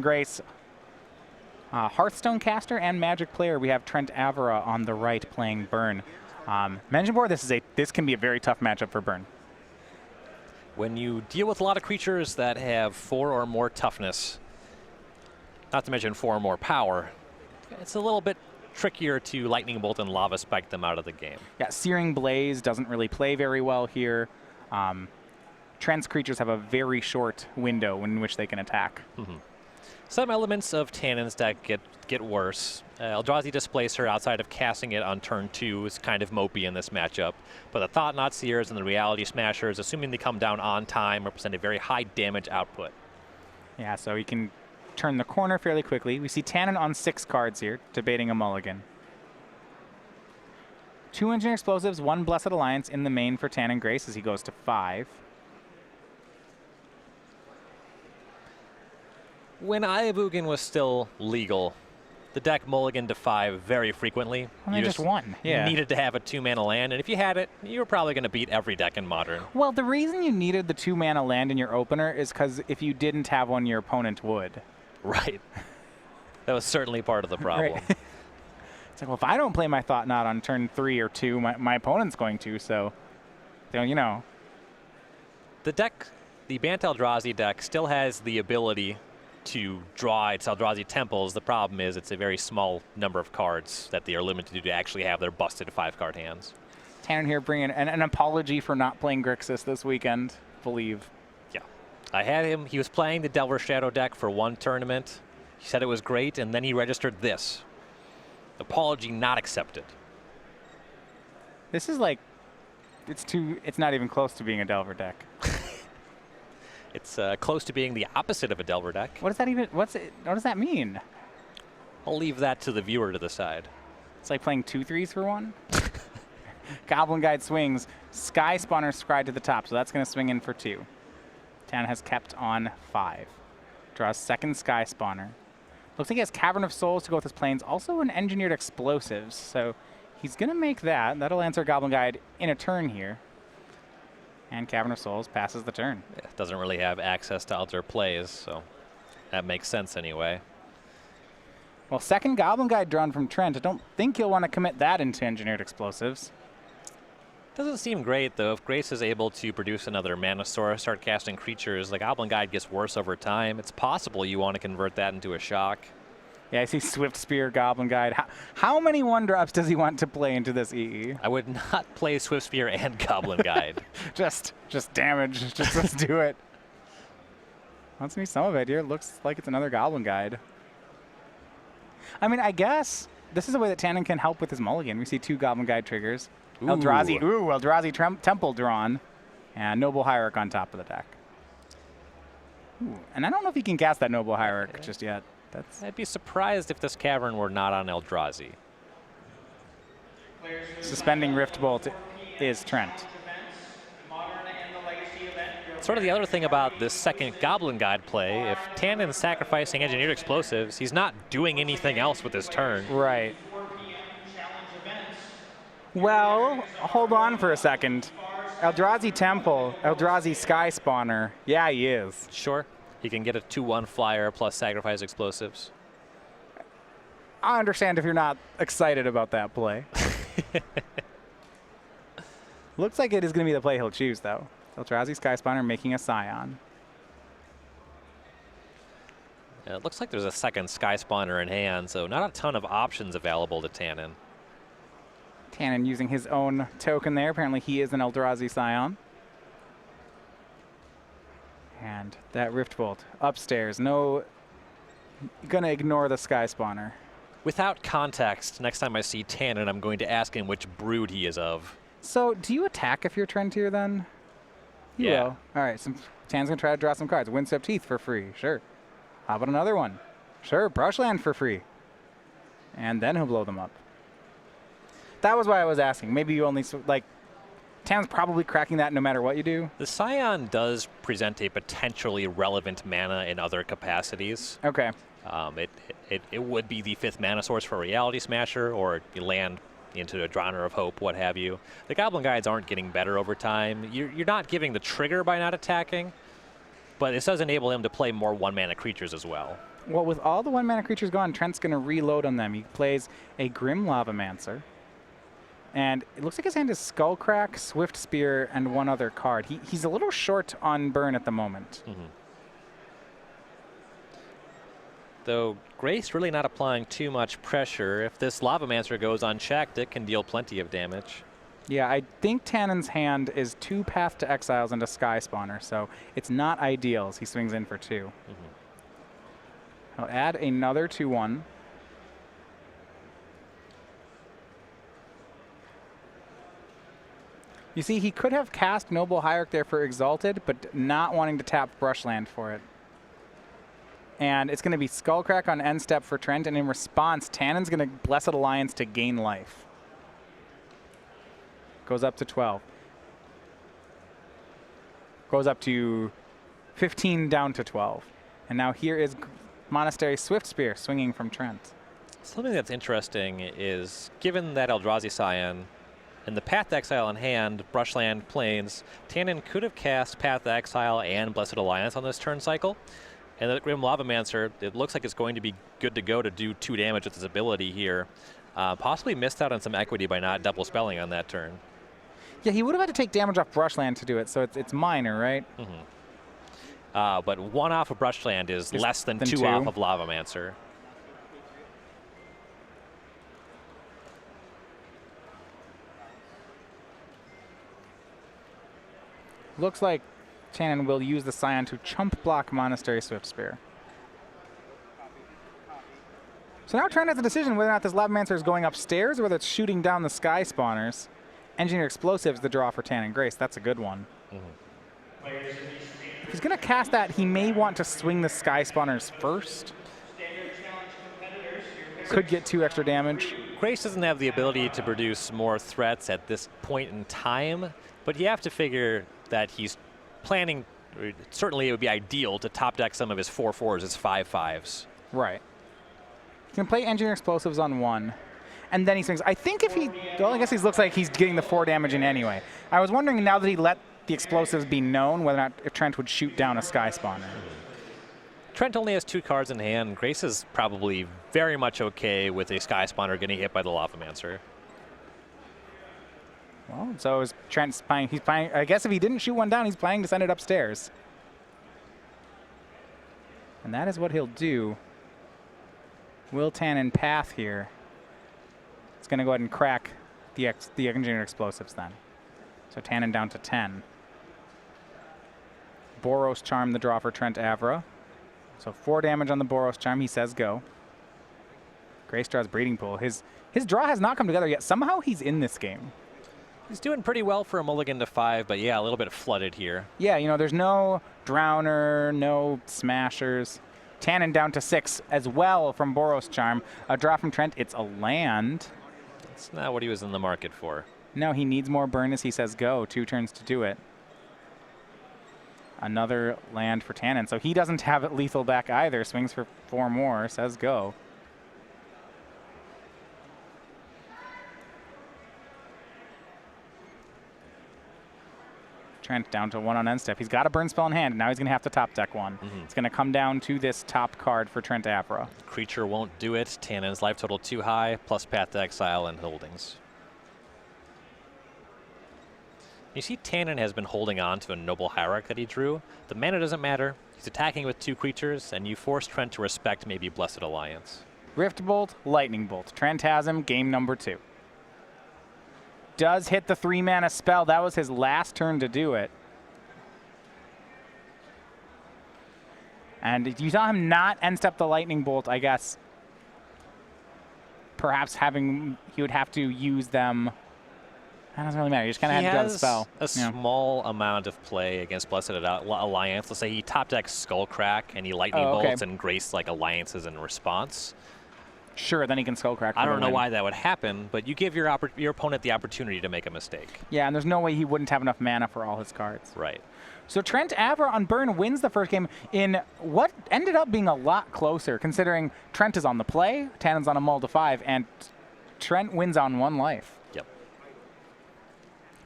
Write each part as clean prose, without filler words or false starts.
Grace, Hearthstone caster and Magic player. We have Trent Avera on the right playing Burn. Mention board, this can be a very tough matchup for Burn. When you deal with a lot of creatures that have 4 or more toughness, not to mention 4 or more power, it's a little bit trickier to Lightning Bolt and Lava Spike them out of the game. Yeah, Searing Blaze doesn't really play very well here. Trent's creatures have a very short window in which they can attack. Some elements of Tanon's deck get worse. Eldrazi Displacer, outside of casting it on turn 2, is kind of mopey in this matchup. But the Thought-Knot Seers and the Reality Smashers, assuming they come down on time, represent a very high damage output. Yeah, so he can turn the corner fairly quickly. We see Tanon on 6 cards here, debating a mulligan. 2 Engineer Explosives, 1 Blessed Alliance in the main for Tanon Grace as he goes to 5. When Ayabugan was still legal, the deck mulliganed to 5 very frequently. You just won. Yeah. Needed to have a 2-mana land, and if you had it, you were probably going to beat every deck in Modern. Well, the reason you needed the 2-mana land in your opener is because if you didn't have one, your opponent would. Right. That was certainly part of the problem. Right. It's like, well, if I don't play my Thought Knot on turn 3 or 2, my opponent's going to, so, you know. The deck, the Bant Eldrazi deck, still has the ability to draw its Eldrazi temples. The problem is it's a very small number of cards that they are limited to actually have their busted 5-card hands. Tanon here bringing an apology for not playing Grixis this weekend, believe. Yeah. I had him. He was playing the Delver Shadow deck for 1 tournament. He said it was great, and then he registered this. Apology not accepted. This is like, it's not even close to being a Delver deck. It's close to being the opposite of a Delver deck. What does that even, what does that mean? I'll leave that to the viewer to decide. It's like playing 2 3s for 1. Goblin Guide swings. Sky Spawner scried to the top, so that's going to swing in for 2. Tanon has kept on 5. Draws 2nd Sky Spawner. Looks like he has Cavern of Souls to go with his planes. Also an Engineered Explosives, so he's going to make that. That'll answer Goblin Guide in a turn here. And Cavern of Souls passes the turn. Yeah, doesn't really have access to other plays, so that makes sense anyway. Well, 2nd Goblin Guide drawn from Trent. I don't think you'll want to commit that into Engineered Explosives. Doesn't seem great, though. If Grace is able to produce another Mana Source, start casting creatures, the Goblin Guide gets worse over time. It's possible you want to convert that into a shock. Yeah, I see Swift Spear, Goblin Guide. How many 1-drops does he want to play into this EE? I would not play Swift Spear and Goblin Guide. just damage. Just let's do it. Let's see some of it here. Looks like it's another Goblin Guide. I mean, I guess this is a way that Tanon can help with his mulligan. We see 2 Goblin Guide triggers. Ooh. Eldrazi Temple drawn. And Noble Hierarch on top of the deck. Ooh, and I don't know if he can cast that Noble Hierarch just yet. I'd be surprised if this Cavern were not on Eldrazi. Suspending Rift Bolt is Trent. Sort of the other thing about this 2nd Goblin Guide play, if Tanon's sacrificing Engineered Explosives, he's not doing anything else with his turn. Right. Well, hold on for a second. Eldrazi Temple, Eldrazi Sky Spawner. Yeah, he is. Sure. He can get a 2/1 flyer plus sacrifice explosives. I understand if you're not excited about that play. Looks like it is going to be the play he'll choose, though. Eldrazi Sky Spawner making a Scion. Yeah, it looks like there's a 2nd Sky Spawner in hand, so not a ton of options available to Tanon. Tanon using his own token there. Apparently he is an Eldrazi Scion. And that Rift Bolt upstairs. No, gonna ignore the Sky Spawner. Without context, next time I see Tanon, I'm going to ask him which brood he is of. So, do you attack if you're Trent here then? You yeah. will. All right, Tanon's gonna try to draw some cards. Windswept Heath for free, sure. How about another one? Sure, Brushland for free. And then he'll blow them up. That was why I was asking. Maybe you only, like, Tanon's probably cracking that no matter what you do. The Scion does present a potentially relevant mana in other capacities. Okay. It would be the 5th mana source for a Reality Smasher, or you land into a Drowner of Hope, what have you. The Goblin Guides aren't getting better over time. You're not giving the trigger by not attacking, but this does enable him to play more 1-mana creatures as well. Well, with all the 1-mana creatures gone, Trent's going to reload on them. He plays a Grim Lavamancer. And it looks like his hand is Skullcrack, Swift Spear, and one other card. He's a little short on burn at the moment. Though Grace really not applying too much pressure. If this Lavamancer goes unchecked, it can deal plenty of damage. Yeah, I think Tanon's hand is 2 Path to Exiles and a Sky Spawner, so it's not ideal as he swings in for 2. He'll add another 2/1. You see, he could have cast Noble Hierarch there for Exalted, but not wanting to tap Brushland for it. And it's going to be Skullcrack on end step for Trent, and in response, Tanon's going to Blessed Alliance to gain life. Goes up to 12. Goes up to 15 down to 12. And now here is Monastery Swift Spear swinging from Trent. Something that's interesting is, given that Eldrazi Scion and the Path to Exile in hand, Brushland, Plains, Tanon could have cast Path to Exile and Blessed Alliance on this turn cycle. And the Grim Lavamancer, it looks like it's going to be good to go to do 2 damage with his ability here. Possibly missed out on some equity by not double spelling on that turn. Yeah, he would have had to take damage off Brushland to do it, so it's minor, right? But 1 off of Brushland is less than 2 off of Lavamancer. Looks like Tanon will use the Scion to chump block Monastery Swift Spear. So now Trent has a decision whether or not this Lavamancer is going upstairs or whether it's shooting down the Sky Spawners. Engineer Explosives, the draw for Tanon Grace. That's a good one. If he's going to cast that, he may want to swing the Sky Spawners first. Could get 2 extra damage. Grace doesn't have the ability to produce more threats at this point in time, but you have to figure that he's planning, certainly it would be ideal to top deck some of his 4/4s, his 5/5s. Right. He can play Engineer Explosives on 1, and then he swings. I think if he, well, I guess he looks like he's getting the 4 damage in anyway. I was wondering now that he let the explosives be known, whether or not if Trent would shoot down a Sky Spawner. Trent only has 2 cards in hand. Grace is probably very much okay with a Sky Spawner getting hit by the Lavamancer. Well, so is Trent's playing. He's playing. I guess if he didn't shoot one down, he's planning to send it upstairs. And that is what he'll do. Will Tanon path here? It's going to go ahead and crack the Engineer Explosives then. So Tanon down to 10. Boros Charm, the draw for Trent Avera. So 4 damage on the Boros Charm. He says go. Grace draws Breeding Pool. His draw has not come together yet. Somehow he's in this game. He's doing pretty well for a mulligan to 5, but yeah, a little bit flooded here. Yeah, you know, there's no Drowner, no Smashers. Tanon down to 6 as well from Boros Charm. A draw from Trent. It's a land. That's not what he was in the market for. No, he needs more burn as he says go. 2 turns to do it. Another land for Tanon. So he doesn't have it lethal back either. Swings for 4 more, says go. Trent down to 1 on end step. He's got a burn spell in hand, and now he's going to have to top deck 1. It's going to come down to this top card for Trent Avera. Creature won't do it. Tanon's life total too high, plus Path to Exile and holdings. You see Tanon has been holding on to a Noble Hierarch that he drew. The mana doesn't matter. He's attacking with 2 creatures, and you force Trent to respect maybe Blessed Alliance. Rift Bolt, Lightning Bolt. Trent has him, game number 2. Does hit the 3-mana spell. That was his last turn to do it. And you saw him not end step the Lightning Bolt, I guess. Perhaps he would have to use them. That doesn't really matter. You just kind of had to do the spell. A small amount of play against Blessed Alliance. Let's say he top decks Skullcrack and he Lightning Bolts and Grace like alliances in response. Sure, then he can Skullcrack. I don't know why that would happen, but you give your opponent the opportunity to make a mistake. Yeah, and there's no way he wouldn't have enough mana for all his cards. Right. So Trent Avera on burn wins the first game in what ended up being a lot closer, considering Trent is on the play, Tanon's on a mull to 5, and Trent wins on 1 life. Yep.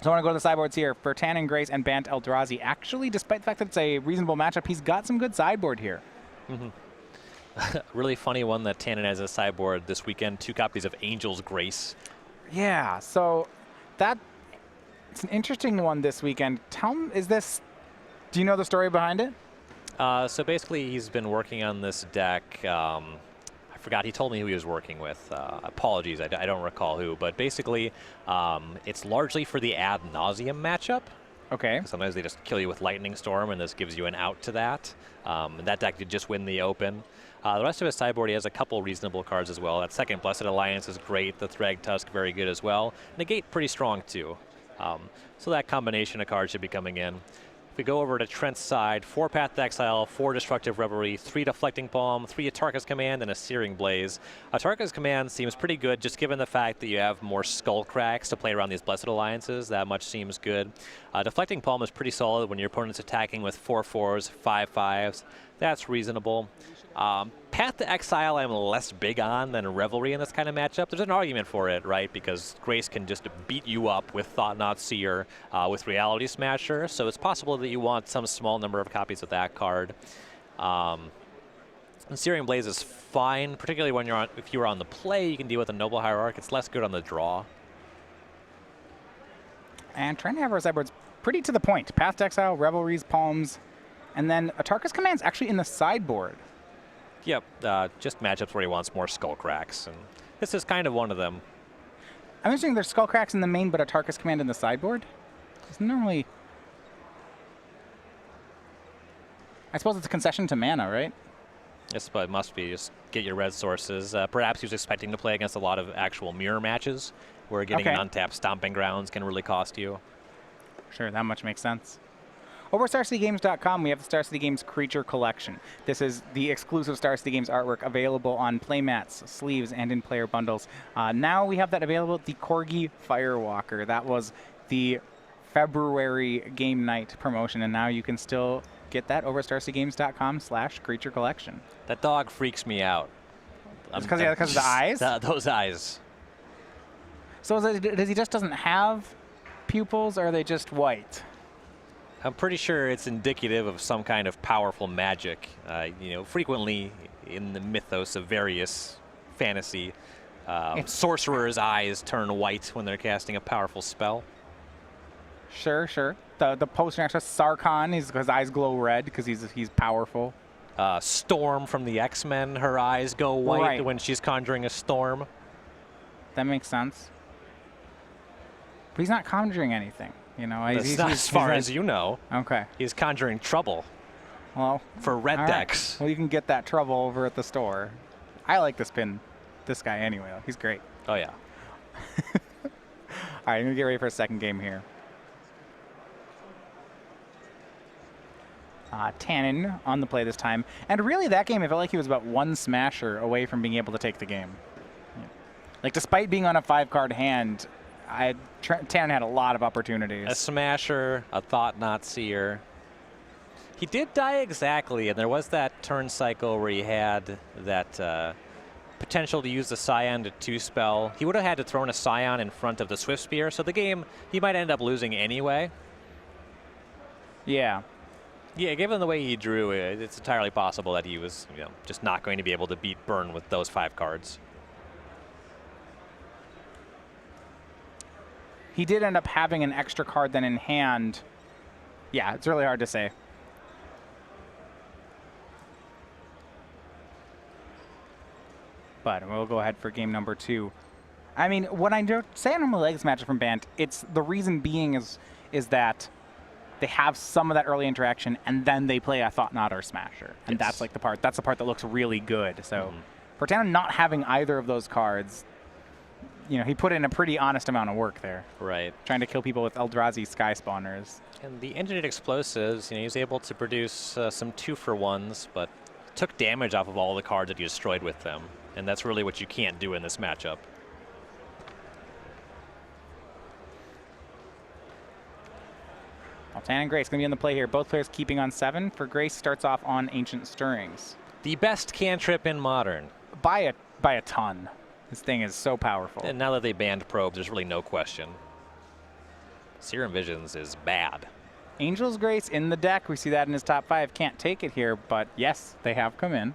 So I want to go to the sideboards here for Tanon Grace and Bant Eldrazi. Actually, despite the fact that it's a reasonable matchup, he's got some good sideboard here. Really funny one that Tanon has as a sideboard this weekend. 2 copies of Angel's Grace. Yeah, so it's an interesting one this weekend. Do you know the story behind it? So basically, he's been working on this deck. I forgot. He told me who he was working with. Apologies, I don't recall who. But basically, it's largely for the ad nauseum matchup. Okay. Sometimes they just kill you with Lightning Storm, and this gives you an out to that. And that deck did just win the Open. The rest of his sideboard, he has a couple reasonable cards as well. That second Blessed Alliance is great. The Thrag Tusk, very good as well. Negate, pretty strong too. So that combination of cards should be coming in. If we go over to Trent's side, 4 Path to Exile, 4 Destructive Revelry, 3 Deflecting Palm, 3 Atarka's Command, and a Searing Blaze. Atarka's Command seems pretty good, just given the fact that you have more Skull Cracks to play around these Blessed Alliances. That much seems good. Deflecting Palm is pretty solid when your opponent's attacking with 4/4s, 5/5s. That's reasonable. Path to Exile I'm less big on than Revelry in this kind of matchup. There's an argument for it, right? Because Grace can just beat you up with Thought-Knot Seer, with Reality Smasher, so it's possible that you want some small number of copies of that card. And Searing Blaze is fine, particularly when if you're on the play, you can deal with a Noble Hierarch. It's less good on the draw. And Trent Avera's sideboard's pretty to the point. Path to Exile, Revelries, Palms, and then Atarka's Command's actually in the sideboard. Yep, just matchups where he wants more Skull Cracks, and this is kind of one of them. I'm interested there's Skull Cracks in the main, but Atarka's Command in the sideboard? It's normally... I suppose it's a concession to mana, right? Yes, but it must be. Just get your red sources. Perhaps he was expecting to play against a lot of actual mirror matches, where getting an untapped Stomping Grounds can really cost you. Sure, that much makes sense. Over at StarCityGames.com, we have the Star City Games Creature Collection. This is the exclusive Star City Games artwork available on playmats, sleeves, and in player bundles. Now we have that available, the Corgi Firewalker. That was the February game night promotion, and now you can still get that over at StarCityGames.com/Creature Collection. That dog freaks me out. It's because of the eyes? Those eyes. So does he just doesn't have pupils, or are they just white? I'm pretty sure it's indicative of some kind of powerful magic. Frequently in the mythos of various fantasy, sorcerers' eyes turn white when they're casting a powerful spell. Sure. The poster next to Sarkhan, his eyes glow red because he's powerful. Storm from the X-Men, her eyes go white when she's conjuring a storm. That makes sense. But he's not conjuring anything. That's not as far as you know. Okay. He's conjuring trouble. Well, for red decks. Well, you can get that trouble over at the store. I like this guy anyway. He's great. Oh, yeah. All right, I'm going to get ready for a second game here. Tanon on the play this time. And really, that game, it felt like he was about one smasher away from being able to take the game. Like, despite being on a 5-card hand, Tanon had a lot of opportunities. A smasher, a Thought-Knot Seer. He did die exactly, and there was that turn cycle where he had that potential to use the Scion to 2-spell. He would have had to throw in a Scion in front of the Swift Spear, so the game he might end up losing anyway. Yeah. Yeah, given the way he drew, it's entirely possible that he was just not going to be able to beat Burn with those 5 cards. He did end up having an extra card then in hand. Yeah, it's really hard to say. But we'll go ahead for game number 2. I mean, when I say I normally like this matchup from Bant, it's the reason being is that they have some of that early interaction, and then they play a Thought-Knot or Smasher, and that's like the part that looks really good. So for Tanon not having either of those cards, he put in a pretty honest amount of work there. Right. Trying to kill people with Eldrazi Sky Spawners. And the Engineered Explosives, he was able to produce some 2-for-1s, but took damage off of all the cards that he destroyed with them. And that's really what you can't do in this matchup. Well, Tanon and Grace going to be on the play here. Both players keeping on 7. For Grace, starts off on Ancient Stirrings. The best cantrip in Modern. By a ton. This thing is so powerful. And now that they banned Probe, there's really no question. Serum Visions is bad. Angel's Grace in the deck. We see that in his top 5. Can't take it here, but yes, they have come in.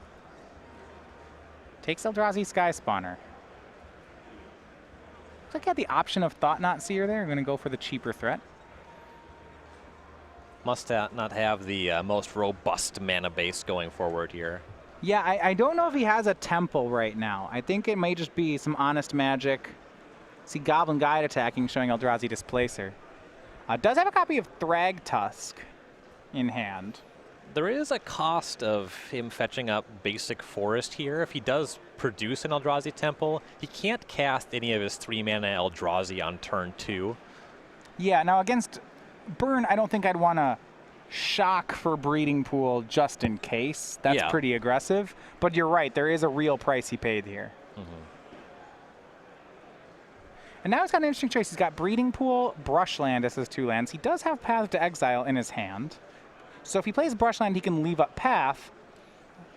Takes Eldrazi Sky Spawner. Looks like he had the option of Thought Knot Seer there. I'm going to go for the cheaper threat. Must not have the most robust mana base going forward here. Yeah, I don't know if he has a Temple right now. I think it may just be some Honest Magic. See Goblin Guide attacking, showing Eldrazi Displacer. Does have a copy of Thragtusk in hand. There is a cost of him fetching up basic forest here. If he does produce an Eldrazi Temple, he can't cast any of his 3-mana Eldrazi on turn 2. Yeah, now against Burn, I don't think I'd want to shock for Breeding Pool just in case. That's pretty aggressive. But you're right, there is a real price he paid here. And now he's got an interesting choice. He's got Breeding Pool, Brushland as his 2 lands. He does have Path to Exile in his hand. So if he plays Brushland, he can leave up Path.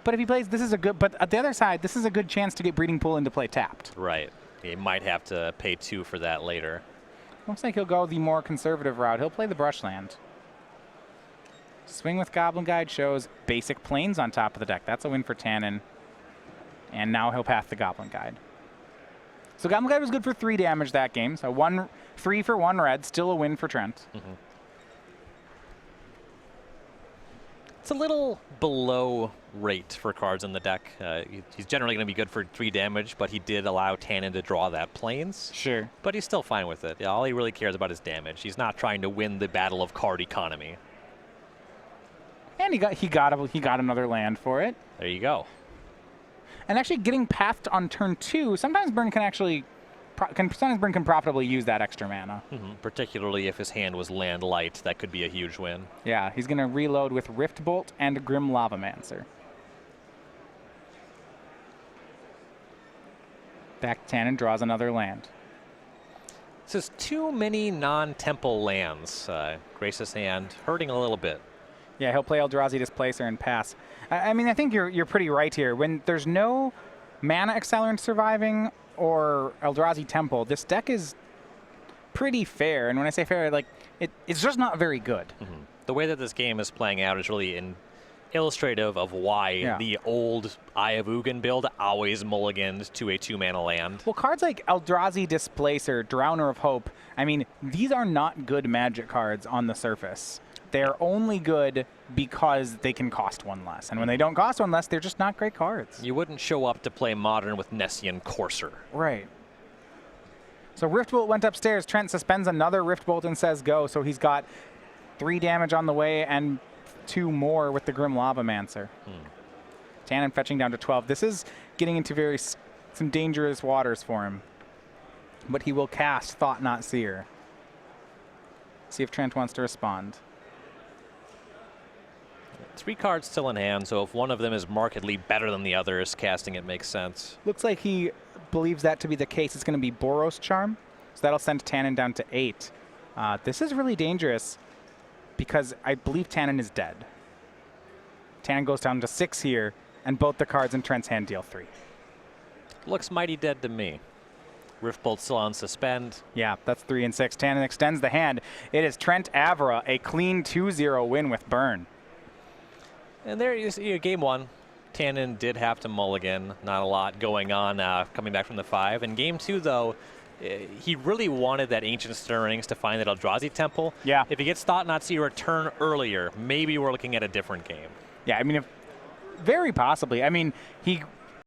But if he plays, this is a good, but at the other side, this is a good chance to get Breeding Pool into play tapped. Right. He might have to pay 2 for that later. Looks like he'll go the more conservative route. He'll play the Brushland. Swing with Goblin Guide shows basic planes on top of the deck. That's a win for Tanon. And now he'll path the Goblin Guide. So Goblin Guide was good for 3 damage that game. So 3 for 1 red, still a win for Trent. It's a little below rate for cards in the deck. He's generally going to be good for 3 damage, but he did allow Tanon to draw that plains. Sure. But he's still fine with it. All he really cares about is damage. He's not trying to win the battle of card economy. And he got another land for it. There you go. And actually getting pathed on turn 2, sometimes Burn can profitably use that extra mana. Particularly if his hand was land light, that could be a huge win. Yeah, he's going to reload with Rift Bolt and Grim Lavamancer. Back to Tanon, draws another land. This is too many non-temple lands. Grace's hand hurting a little bit. Yeah, he'll play Eldrazi Displacer and pass. I mean, I think you're pretty right here. When there's no mana accelerant surviving or Eldrazi Temple, this deck is pretty fair. And when I say fair, like it's just not very good. The way that this game is playing out is really illustrative of why the old Eye of Ugin build always mulliganed to a 2-mana land. Well, cards like Eldrazi Displacer, Drowner of Hope, I mean, these are not good Magic cards on the surface. They're only good because they can cost 1 less. And when they don't cost 1 less, they're just not great cards. You wouldn't show up to play Modern with Nessian Courser. Right. So Riftbolt went upstairs. Trent suspends another Riftbolt and says go. So he's got 3 damage on the way and 2 more with the Grim Lavamancer. Tanon fetching down to 12. This is getting into some dangerous waters for him. But he will cast Thought Knot Seer. See if Trent wants to respond. 3 cards still in hand, so if one of them is markedly better than the others, casting it makes sense. Looks like he believes that to be the case. It's going to be Boros Charm, so that'll send Tanon down to 8. This is really dangerous because I believe Tanon is dead. Tanon goes down to 6 here, and both the cards in Trent's hand deal 3. Looks mighty dead to me. Riftbolt still on suspend. Yeah, that's 3 and 6. Tanon extends the hand. It is Trent Avera, a clean 2-0 win with Burn. And there you see game 1. Tanon did have to mulligan. Not a lot going on coming back from the 5. In game 2, though, he really wanted that Ancient Stirrings to find that Eldrazi Temple. Yeah. If he gets Thought Knot Seer a turn earlier, maybe we're looking at a different game. Yeah, I mean, very possibly. I mean, he